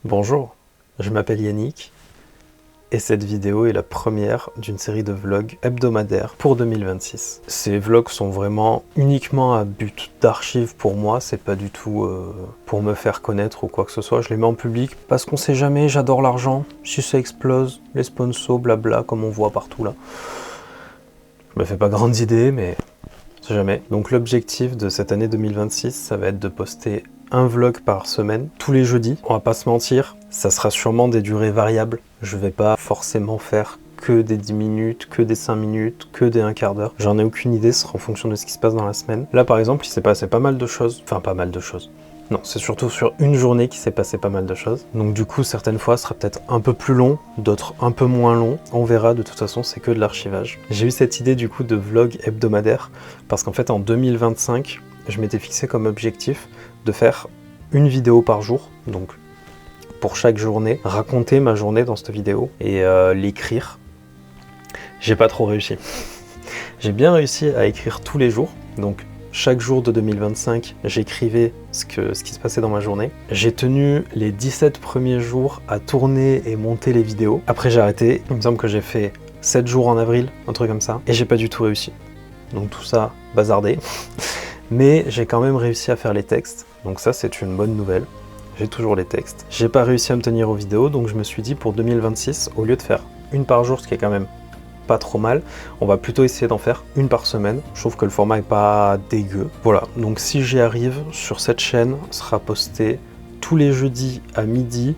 Bonjour, je m'appelle Yannick et cette vidéo est la première d'une série de vlogs hebdomadaires pour 2026. Ces vlogs sont vraiment uniquement à but d'archive pour moi, c'est pas du tout pour me faire connaître ou quoi que ce soit. Je les mets en public parce qu'on sait jamais, j'adore l'argent, si ça explose, les sponsors, blabla, comme on voit partout là. Je me fais pas grandes idées, mais on sait jamais. Donc l'objectif de cette année 2026, ça va être de poster un vlog par semaine, tous les jeudis. On va pas se mentir, ça sera sûrement des durées variables. Je vais pas forcément faire que des 10 minutes, que des 5 minutes, que des un quart d'heure. J'en ai aucune idée, ce sera en fonction de ce qui se passe dans la semaine. Là par exemple, il s'est passé pas mal de choses. Enfin, pas mal de choses. Non, c'est surtout sur une journée qu'il s'est passé pas mal de choses. Donc du coup, certaines fois, ce sera peut-être un peu plus long, d'autres un peu moins long. On verra, de toute façon, c'est que de l'archivage. J'ai eu cette idée du coup de vlog hebdomadaire, parce qu'en fait, en 2025, je m'étais fixé comme objectif de faire une vidéo par jour, donc pour chaque journée, raconter ma journée dans cette vidéo et l'écrire. J'ai pas trop réussi. J'ai bien réussi à écrire tous les jours, donc chaque jour de 2025, j'écrivais ce qui se passait dans ma journée. J'ai tenu les 17 premiers jours à tourner et monter les vidéos. Après j'ai arrêté, il me semble que j'ai fait 7 jours en avril, un truc comme ça, et j'ai pas du tout réussi. Donc tout ça, bazardé. Mais j'ai quand même réussi à faire les textes, donc ça c'est une bonne nouvelle. J'ai toujours les textes. J'ai pas réussi à me tenir aux vidéos, donc je me suis dit pour 2026, au lieu de faire une par jour, ce qui est quand même pas trop mal, on va plutôt essayer d'en faire une par semaine. Je trouve que le format est pas dégueu. Voilà, donc si j'y arrive, sur cette chaîne sera postée tous les jeudis à midi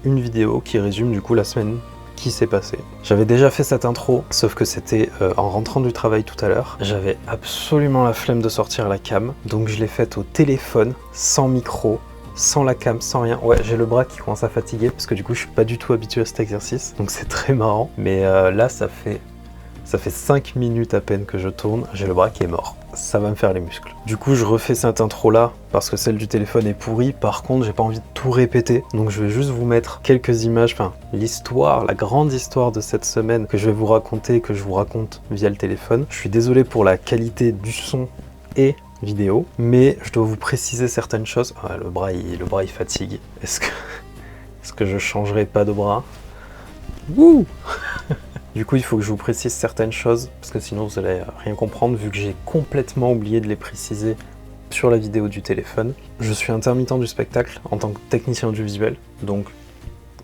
une vidéo qui résume du coup la semaine qui s'est passé. J'avais déjà fait cette intro, sauf que c'était en rentrant du travail tout à l'heure. J'avais absolument la flemme de sortir la cam, donc je l'ai faite au téléphone, sans micro, sans la cam, sans rien. Ouais, j'ai le bras qui commence à fatiguer, parce que du coup je suis pas du tout habitué à cet exercice, donc c'est très marrant. Mais là ça fait 5 minutes à peine que je tourne, j'ai le bras qui est mort. Ça va me faire les muscles. Du coup, je refais cette intro-là, parce que celle du téléphone est pourrie. Par contre, j'ai pas envie de tout répéter. Donc je vais juste vous mettre quelques images, enfin, l'histoire, la grande histoire de cette semaine que je vais vous raconter, que je vous raconte via le téléphone. Je suis désolé pour la qualité du son et vidéo, mais je dois vous préciser certaines choses. Ah, le bras il fatigue. Est-ce que je changerai pas de bras? Wouh! Du coup, il faut que je vous précise certaines choses, parce que sinon vous allez rien comprendre, vu que j'ai complètement oublié de les préciser sur la vidéo du téléphone. Je suis intermittent du spectacle en tant que technicien audiovisuel, donc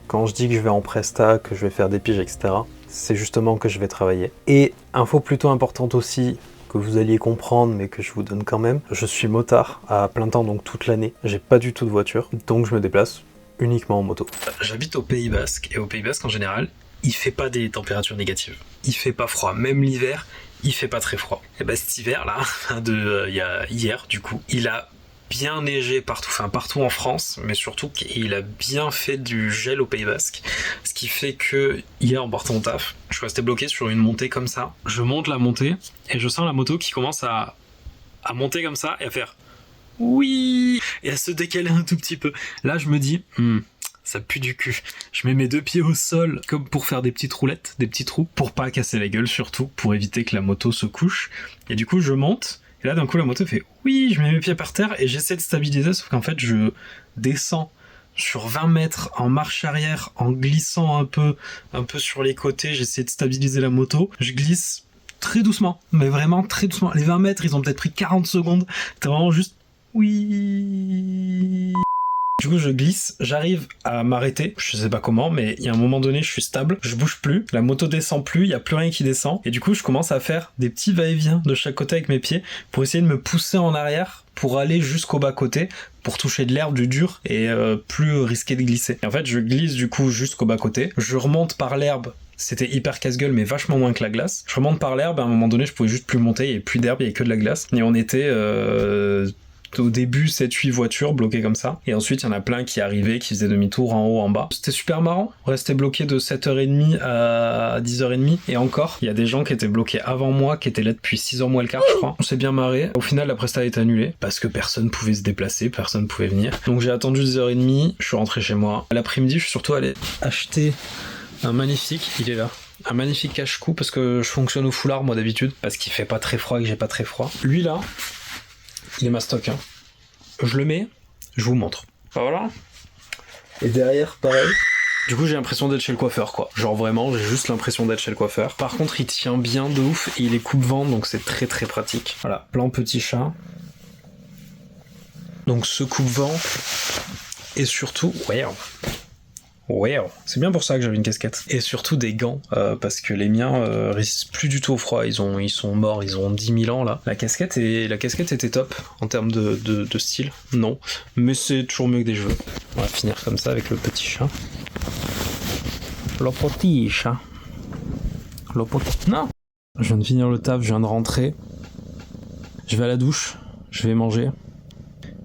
quand je dis que je vais en presta, que je vais faire des piges, etc., c'est justement que je vais travailler. Et info plutôt importante aussi, que vous alliez comprendre, mais que je vous donne quand même, je suis motard à plein temps, donc toute l'année. J'ai pas du tout de voiture, donc je me déplace uniquement en moto. J'habite au Pays Basque, et au Pays Basque en général, il fait pas des températures négatives. Il fait pas froid. Même l'hiver, il fait pas très froid. Et ben cet hiver là, hier du coup, il a bien neigé partout, enfin partout en France, mais surtout il a bien fait du gel au Pays Basque. Ce qui fait que hier en partant au taf, je suis resté bloqué sur une montée comme ça. Je monte la montée et je sens la moto qui commence à monter comme ça et à faire oui et à se décaler un tout petit peu. Là je me dis ça pue du cul. Je mets mes deux pieds au sol comme pour faire des petites roulettes, des petits trous, pour pas casser la gueule surtout, pour éviter que la moto se couche. Et du coup je monte, et là d'un coup la moto fait oui, je mets mes pieds par terre et j'essaie de stabiliser, sauf qu'en fait je descends sur 20 mètres en marche arrière, en glissant un peu sur les côtés, j'essaie de stabiliser la moto, je glisse très doucement, mais vraiment très doucement. Les 20 mètres ils ont peut-être pris 40 secondes, t'es vraiment juste oui. Du coup, je glisse, j'arrive à m'arrêter, je sais pas comment, mais il y a un moment donné, je suis stable, je bouge plus, la moto descend plus, il y a plus rien qui descend, et du coup, je commence à faire des petits va-et-vient de chaque côté avec mes pieds pour essayer de me pousser en arrière pour aller jusqu'au bas-côté, pour toucher de l'herbe, du dur, et plus risquer de glisser. Et en fait, je glisse du coup jusqu'au bas-côté, je remonte par l'herbe. C'était hyper casse-gueule, mais vachement moins que la glace. Je remonte par l'herbe, à un moment donné, je pouvais juste plus monter, il y avait plus d'herbe, il y avait que de la glace. Et on était au début 7-8 voitures bloquées comme ça, et ensuite il y en a plein qui arrivaient, qui faisaient demi-tour en haut, en bas. C'était super marrant, rester bloqué de 7h30 à 10h30, et encore, il y a des gens qui étaient bloqués avant moi, qui étaient là depuis 6h moins le quart je crois. On s'est bien marré, au final la presta est annulée, parce que personne pouvait se déplacer, personne pouvait venir. Donc j'ai attendu 10h30, je suis rentré chez moi. L'après-midi je suis surtout allé acheter un magnifique, il est là. Un magnifique cache-cou, parce que je fonctionne au foulard moi d'habitude, parce qu'il fait pas très froid et que j'ai pas très froid. Lui là, il est mastoc, hein. Je le mets, je vous montre. Voilà. Et derrière, pareil. Du coup, j'ai l'impression d'être chez le coiffeur, quoi. Genre vraiment, j'ai juste l'impression d'être chez le coiffeur. Par contre, il tient bien de ouf et il est coupe-vent, donc c'est très très pratique. Voilà, plan petit chat. Donc ce coupe-vent et surtout, wow. C'est bien pour ça que j'avais une casquette. Et surtout des gants, parce que les miens résistent plus du tout au froid. Ils sont morts, ils ont 10 000 ans là. La casquette était top en termes de style, non. Mais c'est toujours mieux que des cheveux. On va finir comme ça avec le petit chat. Le petit chat. Non. Je viens de finir le taf, je viens de rentrer. Je vais à la douche, je vais manger.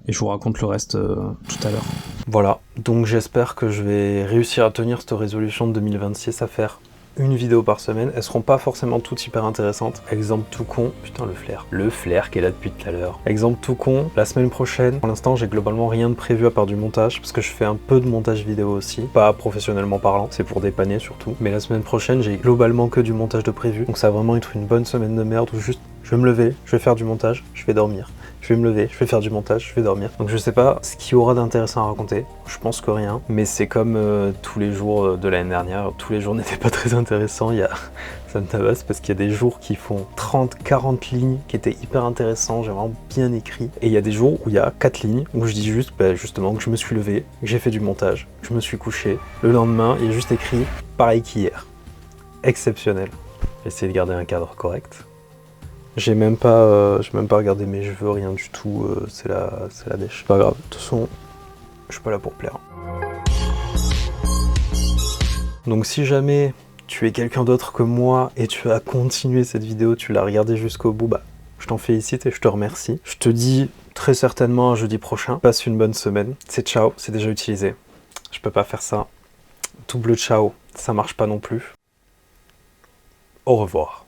Et je vous raconte le reste tout à l'heure. Voilà, donc j'espère que je vais réussir à tenir cette résolution de 2026 à faire une vidéo par semaine. Elles seront pas forcément toutes hyper intéressantes. Exemple tout con, putain le flair qui est là depuis tout à l'heure. Exemple tout con, la semaine prochaine, pour l'instant j'ai globalement rien de prévu à part du montage, parce que je fais un peu de montage vidéo aussi, pas professionnellement parlant, c'est pour dépanner surtout. Mais la semaine prochaine j'ai globalement que du montage de prévu, donc ça va vraiment être une bonne semaine de merde où juste je vais me lever, je vais faire du montage, je vais dormir. Je vais me lever, je vais faire du montage, je vais dormir. Donc je sais pas ce qu'il y aura d'intéressant à raconter, je pense que rien, mais c'est comme tous les jours de l'année dernière, tous les jours n'étaient pas très intéressants, ça me tabasse parce qu'il y a des jours qui font 30-40 lignes qui étaient hyper intéressants, j'ai vraiment bien écrit, et il y a des jours où il y a 4 lignes, où je dis juste justement que je me suis levé, que j'ai fait du montage, que je me suis couché, le lendemain il y a juste écrit pareil qu'hier. Exceptionnel. J'ai essayé de garder un cadre correct. J'ai même pas regardé mes cheveux, rien du tout, c'est la dèche. Pas grave, de toute façon, je suis pas là pour plaire. Donc si jamais tu es quelqu'un d'autre que moi et tu as continué cette vidéo, tu l'as regardée jusqu'au bout, je t'en félicite et je te remercie. Je te dis très certainement à jeudi prochain. Passe une bonne semaine. C'est ciao, c'est déjà utilisé. Je peux pas faire ça. Double ciao, ça marche pas non plus. Au revoir.